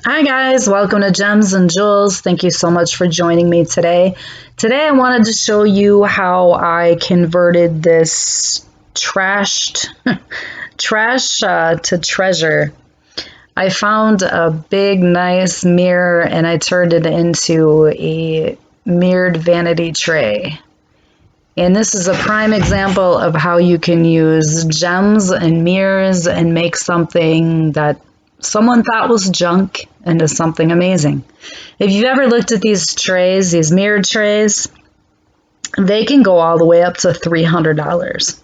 Hi guys, welcome to Gems and Jewels. Thank you so much for joining me today. Today I wanted to show you how I converted this trash to treasure. I found a big nice mirror and I turned it into a mirrored vanity tray. And this is a prime example of how you can use gems and mirrors and make something that someone thought was junk into something amazing. If you've ever looked at these trays, these mirrored trays, they can go all the way up to $300.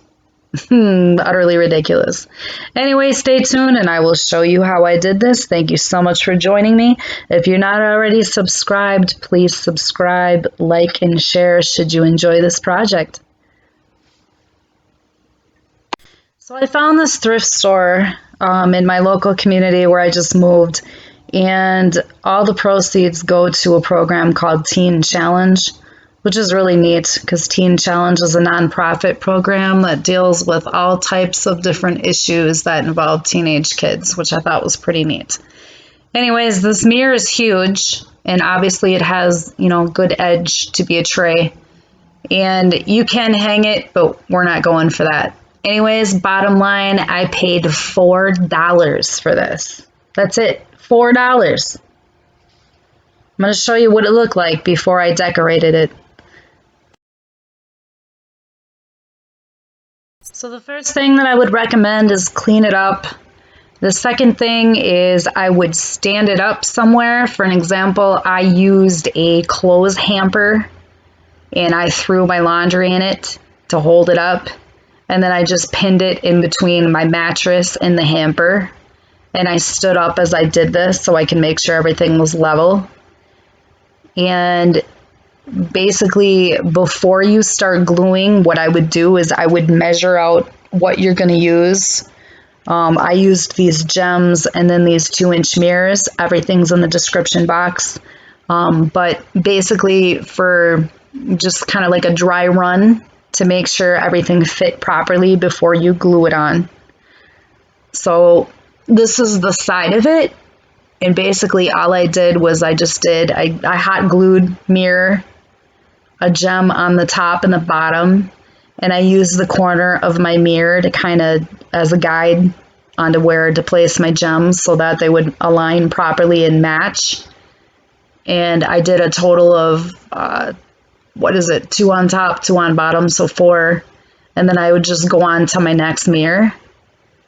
Utterly ridiculous. Anyway, stay tuned and I will show you how I did this. Thank you so much for joining me. If you're not already subscribed, please subscribe, like, and share should you enjoy this project. So I found this thrift store in my local community where I just moved, and all the proceeds go to a program called Teen Challenge, which is really neat because Teen Challenge is a nonprofit program that deals with all types of different issues that involve teenage kids, which I thought was pretty neat. Anyways, this mirror is huge, and obviously it has, good edge to be a tray. And you can hang it, but we're not going for that. Anyways, bottom line, I paid $4 for this. That's it, $4. I'm going to show you what it looked like before I decorated it. So the first thing that I would recommend is clean it up. The second thing is I would stand it up somewhere. For an example, I used a clothes hamper and I threw my laundry in it to hold it up. And then I just pinned it in between my mattress and the hamper. And I stood up as I did this so I can make sure everything was level. And basically, before you start gluing, what I would do is I would measure out what you're going to use. I used these gems and then these 2-inch mirrors. Everything's in the description box. But basically, for just kind of like a dry run to make sure everything fit properly before you glue it on. So this is the side of it. And basically all I did was I hot glued mirror, a gem on the top and the bottom, and I used the corner of my mirror to kind of as a guide onto where to place my gems so that they would align properly and match. And I did a total of 2 on top, 2 on bottom, so 4. And then I would just go on to my next mirror.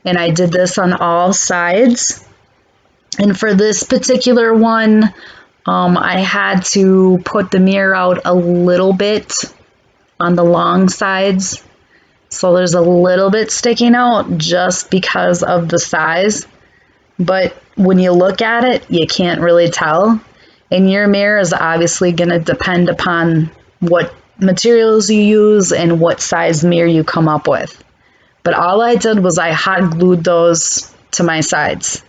And I did this on all sides. And for this particular one, I had to put the mirror out a little bit on the long sides. So there's a little bit sticking out just because of the size. But when you look at it, you can't really tell. And your mirror is obviously going to depend upon what materials you use and what size mirror you come up with. But all I did was I hot glued those to my sides.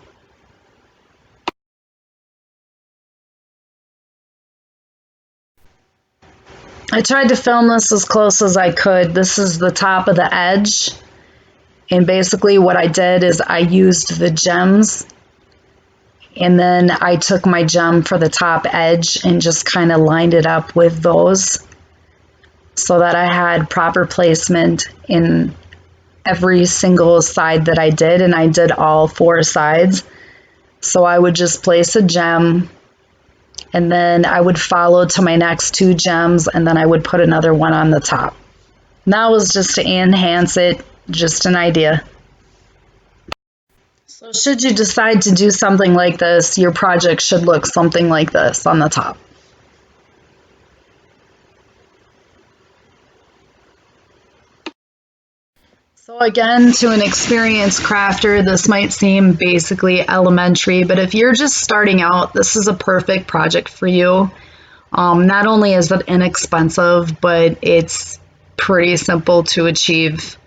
I tried to film this as close as I could. This is the top of the edge. And basically what I did is I used the gems and then I took my gem for the top edge and just kind of lined it up with those so that I had proper placement in every single side that I did, and I did all 4 sides. So I would just place a gem and then I would follow to my next 2 gems and then I would put another one on the top. That was just to enhance it, just an idea. So should you decide to do something like this, your project should look something like this on the top. So again, to an experienced crafter, this might seem basically elementary, but if you're just starting out, this is a perfect project for you. Not only is it inexpensive, but it's pretty simple to achieve.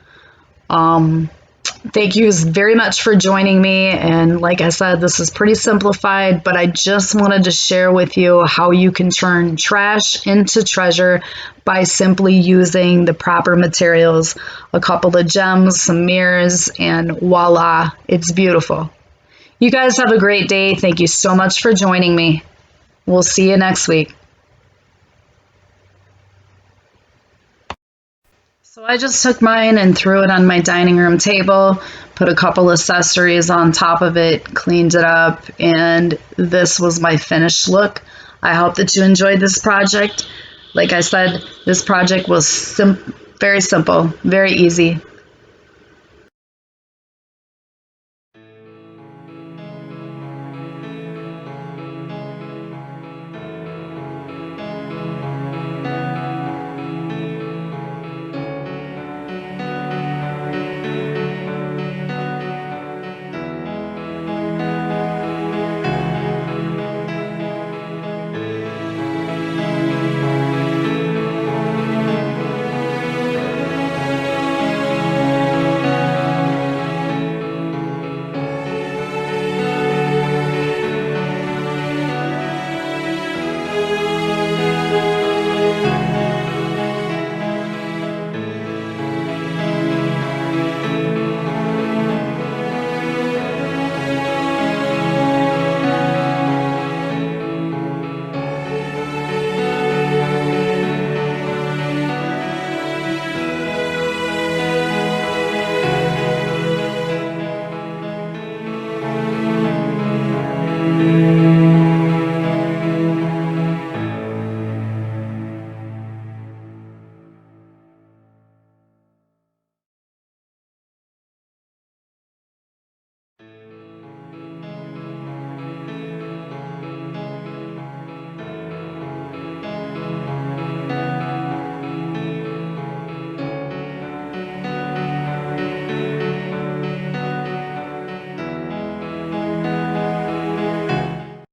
Thank you very much for joining me. And like I said, this is pretty simplified, but I just wanted to share with you how you can turn trash into treasure by simply using the proper materials, a couple of gems, some mirrors, and voila, it's beautiful. You guys have a great day. Thank you so much for joining me. We'll see you next week. So I just took mine and threw it on my dining room table, put a couple accessories on top of it, cleaned it up, and this was my finished look. I hope that you enjoyed this project. Like I said, this project was very simple, very easy.